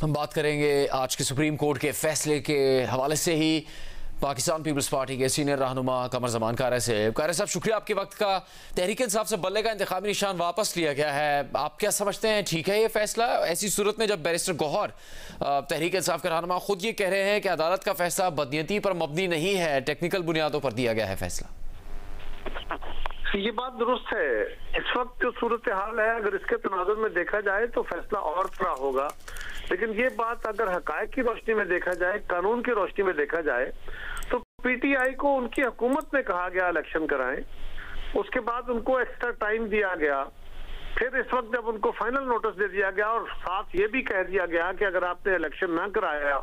हम बात करेंगे आज के सुप्रीम कोर्ट के फैसले के हवाले से ही पाकिस्तान पीपल्स पार्टी के सीनियर रहनुमा कमर जमान कारी साहब, शुक्रिया आपके वक्त का। तहरीक इंसाफ से बल्ले का इंतखाबी निशान वापस लिया गया है, आप क्या समझते हैं, ठीक है ये फैसला? ऐसी सूरत में जब बैरिस्टर गौहर तहरीक इंसाफ के रहनुमा खुद ये कह रहे हैं कि अदालत का फैसला बदनीयती पर मबनी नहीं है, टेक्निकल बुनियादों पर दिया गया है फैसला। ये बात दुरुस्त है। इस वक्त जो सूरत हाल है, अगर इसके तनाजुर में देखा जाए तो फैसला और तरह होगा, लेकिन ये बात अगर हकायक की रोशनी में देखा जाए, कानून की रोशनी में देखा जाए, तो पीटीआई को उनकी हुकूमत में कहा गया इलेक्शन कराएं, उसके बाद उनको एक्स्ट्रा टाइम दिया गया, फिर इस वक्त जब उनको फाइनल नोटिस दे दिया गया और साथ ये भी कह दिया गया कि अगर आपने इलेक्शन ना कराया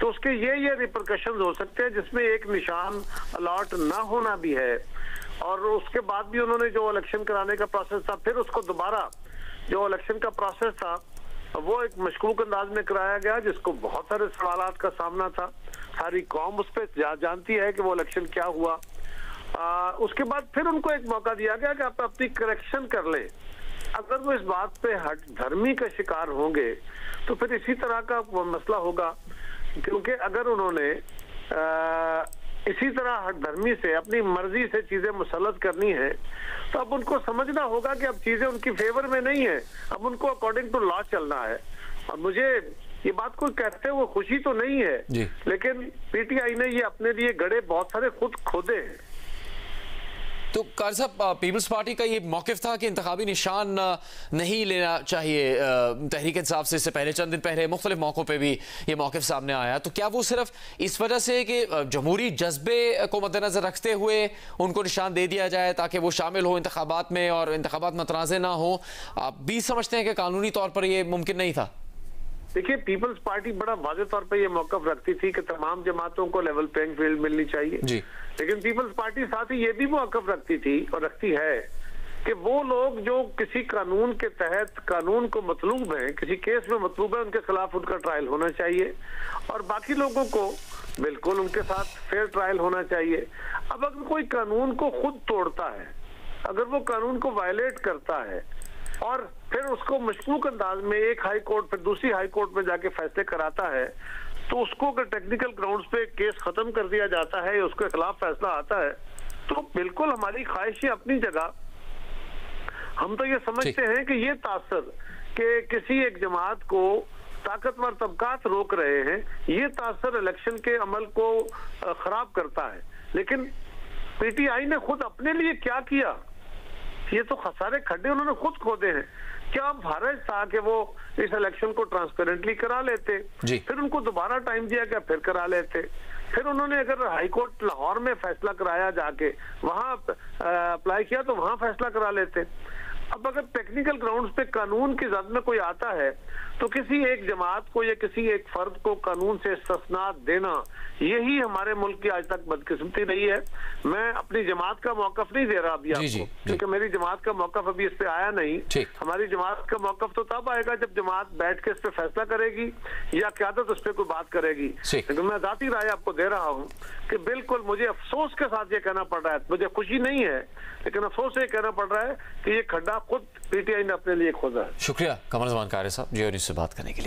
तो उसके ये रिपरकशंस हो सकते हैं, जिसमें एक निशान अलॉट ना होना भी है। और उसके बाद भी उन्होंने जो इलेक्शन कराने का प्रोसेस था, फिर उसको दोबारा जो इलेक्शन का प्रोसेस था वो एक मशकूक अंदाज में कराया गया, जिसको बहुत सारे सवालात का सामना था। सारी कौम उस पर जानती है कि वो इलेक्शन क्या हुआ। उसके बाद फिर उनको एक मौका दिया गया कि आप अपनी करेक्शन कर लें। अगर वो इस बात पे हट धर्मी का शिकार होंगे तो फिर इसी तरह का मसला होगा, क्योंकि अगर उन्होंने इसी तरह हटधर्मी से अपनी मर्जी से चीजें मुसल्लत करनी है तो अब उनको समझना होगा कि अब चीजें उनकी फेवर में नहीं है, अब उनको अकॉर्डिंग टू लॉ चलना है। और मुझे ये बात कोई कहते हुए खुशी तो नहीं है, लेकिन पीटीआई ने ये अपने लिए गड़े बहुत सारे खुद खोदे हैं। तो कारी साहब, पीपल्स पार्टी का ये मौक़िफ़ था कि इंतखाबी निशान नहीं लेना चाहिए तहरीक इंसाफ से। इससे पहले चंद दिन पहले मुख्तलिफ मौक़ों पे भी ये मौक़िफ़ सामने आया, तो क्या वो सिर्फ इस वजह से कि जमहूरी जज्बे को मद्देनज़र रखते हुए उनको निशान दे दिया जाए ताकि वो शामिल हो इंतखाबात में और इंतखाबात मतनाज़े ना हो, आप भी समझते हैं कि कानूनी तौर पर ये मुमकिन नहीं था? देखिए, पीपल्स पार्टी बड़ा वाज़ेह तौर पे ये मौक़िफ़ रखती थी कि तमाम जमातों को लेवल प्लेइंग फील्ड मिलनी चाहिए जी। लेकिन पीपल्स पार्टी साथ ही ये भी मौक़िफ़ रखती थी और रखती है कि वो लोग जो किसी कानून के तहत कानून को मतलूब है, किसी केस में मतलूब है, उनके खिलाफ उनका ट्रायल होना चाहिए और बाकी लोगों को बिल्कुल उनके साथ फेयर ट्रायल होना चाहिए। अब अगर कोई कानून को खुद तोड़ता है, अगर वो कानून को वायलेट करता है और फिर उसको मशकूक अंदाज में एक हाई कोर्ट फिर दूसरी हाई कोर्ट में जाके फैसले कराता है, तो उसको अगर टेक्निकल ग्राउंड्स पे केस खत्म कर दिया जाता है या उसके खिलाफ फैसला आता है, तो बिल्कुल हमारी ख्वाहिशें अपनी जगह। हम तो ये समझते हैं कि ये तासर कि किसी एक जमात को ताकतवर तबकात रोक रहे हैं, ये तासर इलेक्शन के अमल को खराब करता है। लेकिन पीटीआई ने खुद अपने लिए क्या किया, ये तो खसारे खड्डे उन्होंने खुद खोदे हैं। क्या भारत था कि वो इस इलेक्शन को ट्रांसपेरेंटली करा लेते, फिर उनको दोबारा टाइम दिया गया, फिर करा लेते। फिर उन्होंने अगर हाई कोर्ट लाहौर में फैसला कराया, जाके वहां अप्लाई किया तो वहां फैसला करा लेते। अब अगर टेक्निकल ग्राउंड्स पे कानून की जद में कोई आता है तो किसी एक जमात को या किसी एक फर्द को कानून से इस्तिस्नात देना, यही हमारे मुल्क की आज तक बदकिस्मती रही है। मैं अपनी जमात का मौक़िफ़ नहीं दे रहा अभी आपको, क्योंकि मेरी जमात का मौक़िफ़ अभी इस पे आया नहीं। हमारी जमात का मौक़िफ़ तो तब आएगा जब जमात बैठ के इस पे फैसला करेगी या क़यादत उस पर कोई बात करेगी। लेकिन मैं ज़ाती राय आपको दे रहा हूँ कि बिल्कुल मुझे अफसोस के साथ ये कहना पड़ रहा है, मुझे खुशी नहीं है लेकिन अफसोस ये कहना पड़ रहा है कि ये खड्डा खुद पीटीआई ने अपने लिए खोदा है। शुक्रिया कमर जमान कारी साहब, जियो न्यूज़ से बात करने के लिए।